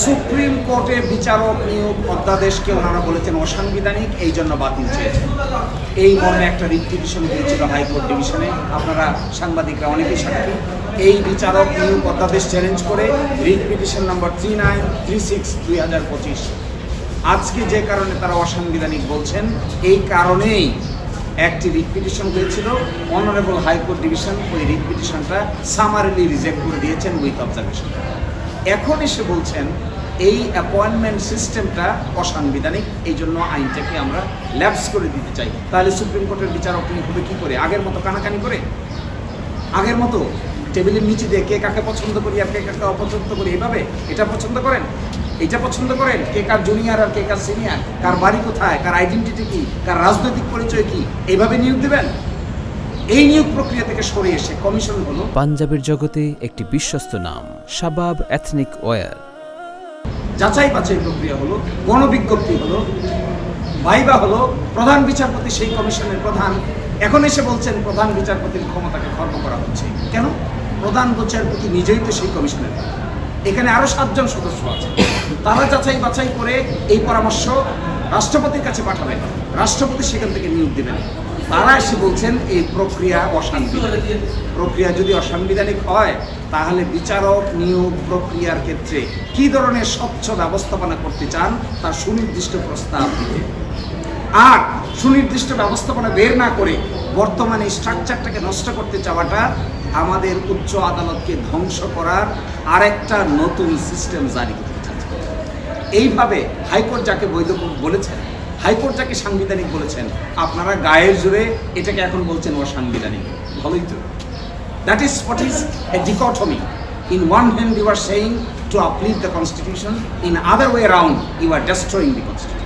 Supreme কোর্টে বিচারক নিয়োগ অধ্যাদেশকে ওনারা বলেছেন অসাংবিধানিক, এই জন্য বাতিল চেয়েছেন। এই মর্মে একটা রিট পিটিশন হয়েছিল হাইকোর্ট ডিভিশনে, আপনারা সাংবাদিকরা অনেকেই সাক্ষী। এই বিচারক নিয়োগ অধ্যাদেশ চ্যালেঞ্জ করে রিট পিটিশন নম্বর 3936/2025 আজকে যে কারণে তারা অসাংবিধানিক বলছেন, এই কারণেই একটি রিট পিটিশন হয়েছিল। অনারেবল হাইকোর্ট ডিভিশন ওই রিট পিটিশনটা সামারিলি রিজেক্ট করে দিয়েছেন উইথ অবজারভেশন। এখন এসে বলছেন এই অ্যাপয়েন্টমেন্ট সিস্টেমটা অসাংবিধানিক, এই জন্য আইনটাকে আমরা ল্যাপস করে দিতে চাই। তাহলে সুপ্রিম কোর্টের বিচারক হবে কী করে? আগের মতো কানাকানি করে, আগের মতো টেবিলের নিচে দিয়ে কে কাকে পছন্দ করি আর কে কাকে অপছন্দ করি, এইভাবে এটা পছন্দ করেন, এটা পছন্দ করেন, কে কার জুনিয়র আর কে কার সিনিয়র, কার বাড়ি কোথায়, কার আইডেন্টিটি কী, কার রাজনৈতিক পরিচয় কী, এইভাবে নিয়োগ দেবেন? এই নিয়োগ প্রক্রিয়া থেকে সরে এসে কমিশন হলো পাঞ্জাবের জগতে একটি বিশ্বস্ত নাম, শাবাব এথনিক ওয়্যার। যাচাই বাছাই প্রক্রিয়া হলো, গণবিজ্ঞপ্তি হলো, ভাইবা হলো, প্রধান বিচারপতি সেই কমিশনের প্রধান। এখন এসে বলছেন প্রধান বিচারপতির ক্ষমতাকে খর্ব করা হচ্ছে। কেন? প্রধান বিচারপতি নিজেই তো সেই কমিশনের, এখানে আরও 7 জন সদস্য আছে, তারা যাচাই বাছাই করে এই পরামর্শ রাষ্ট্রপতির কাছে পাঠাবেন, রাষ্ট্রপতি সেখান থেকে নিয়োগ দেবেন। তারা এসে বলছেন এই প্রক্রিয়া অসাংবিধানিক। প্রক্রিয়া যদি অসাংবিধানিক হয় তাহলে বিচারক নিয়োগ প্রক্রিয়ার ক্ষেত্রে কী ধরনের স্বচ্ছ ব্যবস্থাপনা করতে চান তার সুনির্দিষ্ট প্রস্তাব দিতে। আর সুনির্দিষ্ট ব্যবস্থাপনা বের না করে বর্তমানে স্ট্রাকচারটাকে নষ্ট করতে চাওয়াটা আমাদের উচ্চ আদালতকে ধ্বংস করার আরেকটা নতুন সিস্টেম জারি করতে চাচ্ছে। এইভাবে হাইকোর্ট যাকে বৈধ বলেছেন, হাইকোর্ট যাকে সাংবিধানিক বলেছেন, আপনারা গায়ের জোরে এটাকে এখন বলছেন অসাংবিধানিক। ভালোই তো। That is what is a dichotomy. In one hand you are saying to uplift the constitution, in other way around you are destroying the constitution.